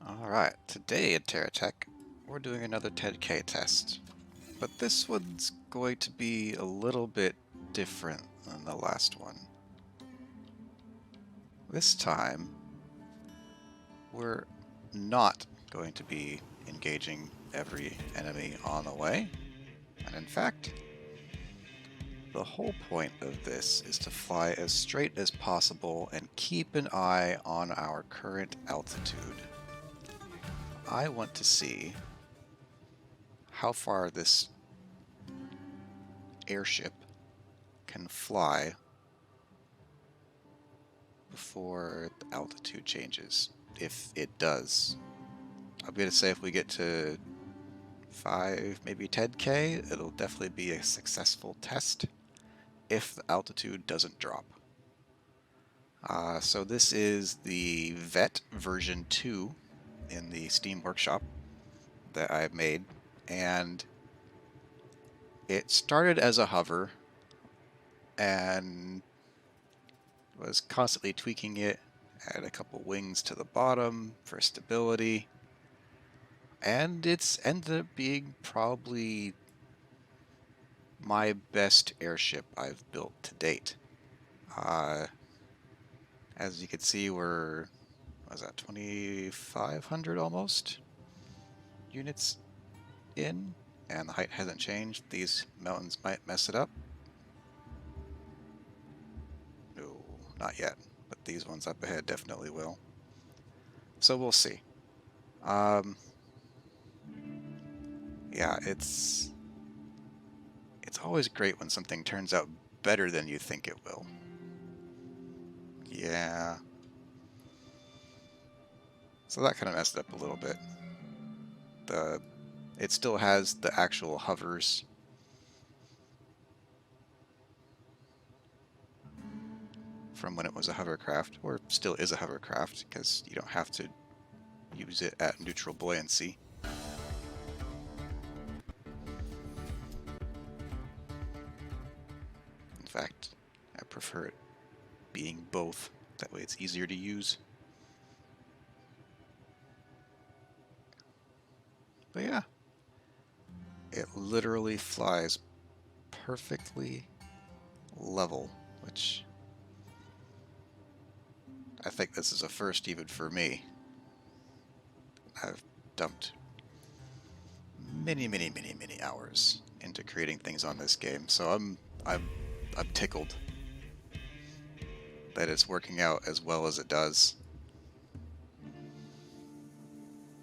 Alright, today at TerraTech, we're doing another 10K test. But this one's going to be a little bit different than the last one. This time, we're not going to be engaging every enemy on the way. And in fact, the whole point of this is to fly as straight as possible and keep an eye on our current altitude. I want to see how far this airship can fly before the altitude changes, if it does. I'm going to say if we get to 5, maybe 10K, it'll definitely be a successful test if the altitude doesn't drop. So this is the Vette version 2 in the Steam Workshop that I've made, and it started as a hover and was constantly tweaking it, added a couple wings to the bottom for stability, and it's ended up being probably my best airship I've built to date. As you can see, we're, what was that, 2,500 almost units in, and the height hasn't changed. These mountains might mess it up. No, not yet, but these ones up ahead definitely will. So we'll see. Yeah, it's always great when something turns out better than you think it will. Yeah. So that kind of messed it up a little bit. It still has the actual hovers. From when it was a hovercraft, or still is a hovercraft, because you don't have to use it at neutral buoyancy. In fact, I prefer it being both. That way it's easier to use. But yeah, it literally flies perfectly level, which I think this is a first even for me. I've dumped many hours into creating things on this game, so I'm tickled that it's working out as well as it does.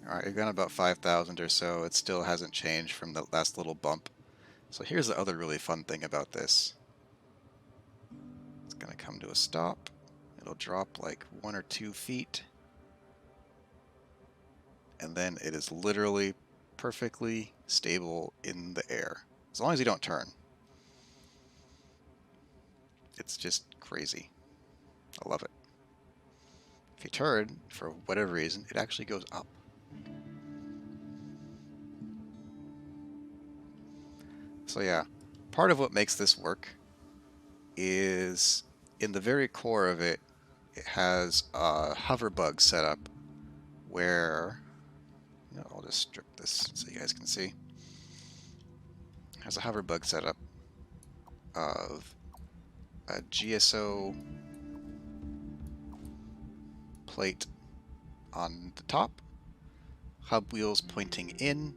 Alright, we've gone about 5,000 or so. It still hasn't changed from the last little bump. So here's the other really fun thing about this. It's going to come to a stop. It'll drop like 1 or 2 feet. And then it is literally perfectly stable in the air. As long as you don't turn. It's just crazy. I love it. If you turn, for whatever reason, it actually goes up. So yeah, part of what makes this work is in the very core of it, it has a hover bug set up where, I'll just strip this so you guys can see. It has a hover bug set up of a GSO plate on the top, hub wheels pointing in,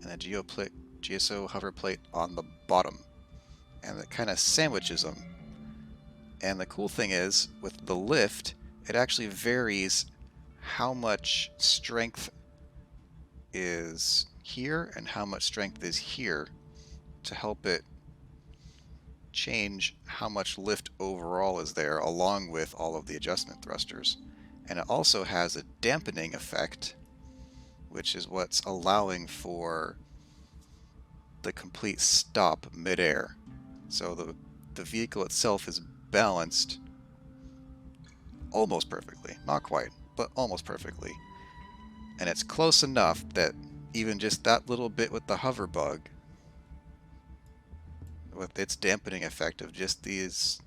and a GSO hover plate on the bottom. And it kind of sandwiches them. And the cool thing is, with the lift, it actually varies how much strength is here and how much strength is here to help it change how much lift overall is there, along with all of the adjustment thrusters. And it also has a dampening effect, which is what's allowing for the complete stop midair. So the vehicle itself is balanced almost perfectly. Not quite, but almost perfectly. And it's close enough that even just that little bit with the hover bug, with its dampening effect of just these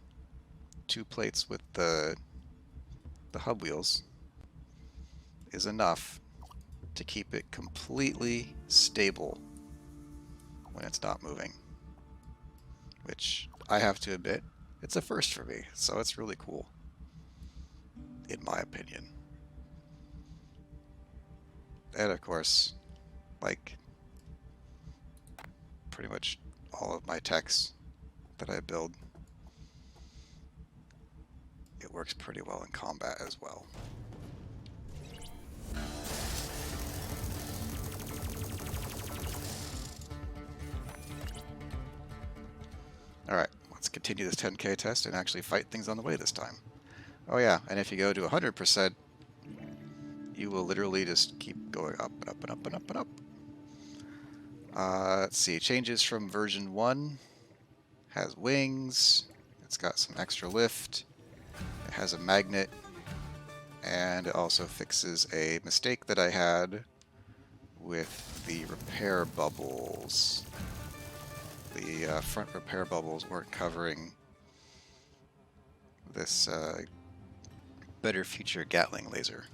2 plates with the hub wheels, is enough to keep it completely stable when it's not moving, which I have to admit, it's a first for me, so it's really cool, in my opinion. And of course, like pretty much all of my techs that I build, it works pretty well in combat as well. Alright, let's continue this 10k test and actually fight things on the way this time. Oh yeah, and if you go to 100%, you will literally just keep going up and up and up and up and up. Let's see, changes from version 1. Has wings, it's got some extra lift, it has a magnet, and it also fixes a mistake that I had with the repair bubbles. The front repair bubbles weren't covering this better future Gatling laser.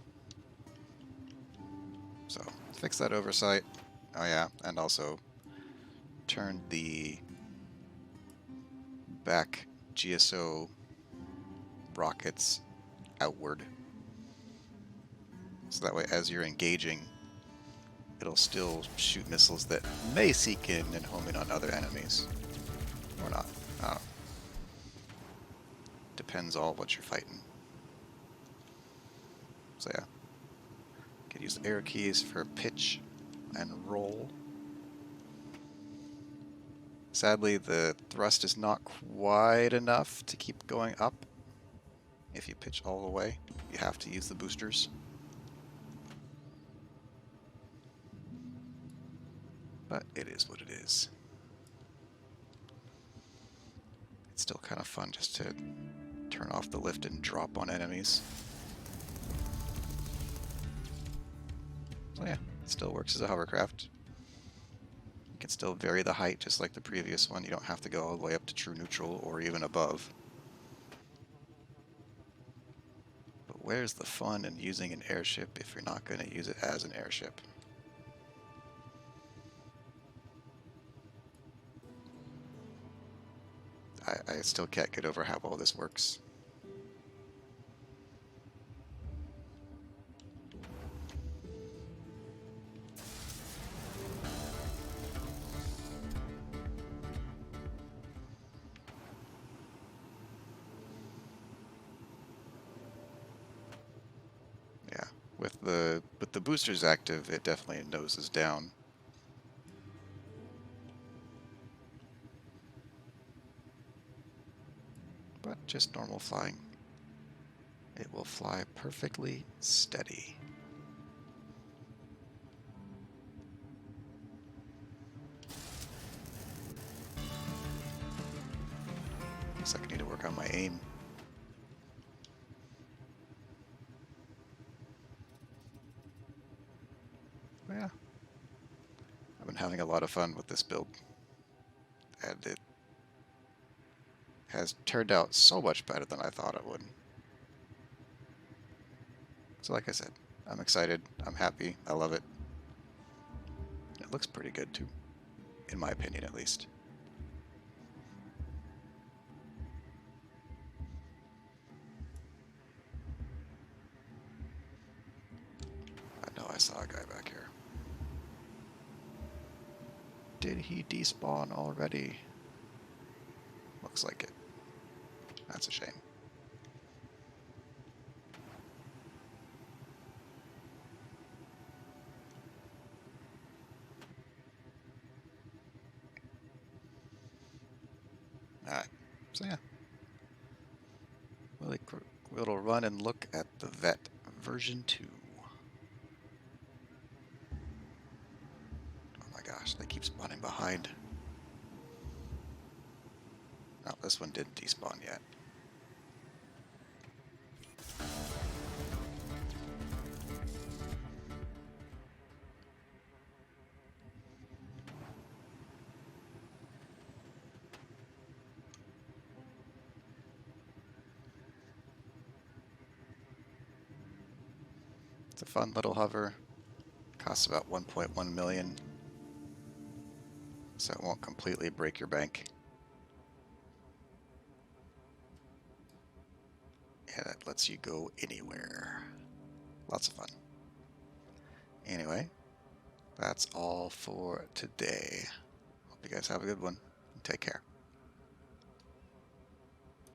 So, fix that oversight. Oh yeah, and also turned the back GSO rockets outward. So that way, as you're engaging, it'll still shoot missiles that may seek in and home in on other enemies. Or not. I don't know. Depends all what you're fighting. So yeah. Could use the arrow keys for pitch and roll. Sadly, the thrust is not quite enough to keep going up. If you pitch all the way, you have to use the boosters. But it is what it is. It's still kind of fun just to turn off the lift and drop on enemies. So yeah, it still works as a hovercraft. You can still vary the height just like the previous one. You don't have to go all the way up to true neutral or even above. But where's the fun in using an airship if you're not going to use it as an airship? I still can't get over how well this works. Yeah, with the boosters active, it definitely noses down. But just normal flying. It will fly perfectly steady. Looks like I need to work on my aim. But yeah, I've been having a lot of fun with this build. And it has turned out so much better than I thought it would. So like I said, I'm excited, I'm happy, I love it. It looks pretty good too, in my opinion at least. I know I saw a guy back here. Did he despawn already? Looks like it. That's a shame. Alright, so yeah. Really quick little run and look at the Vette version 2. Oh my gosh, they keep spawning behind. Oh, this one didn't despawn yet. It's a fun little hover. Costs about 1.1 million. So it won't completely break your bank. And it lets you go anywhere. Lots of fun. Anyway, that's all for today. Hope you guys have a good one. Take care.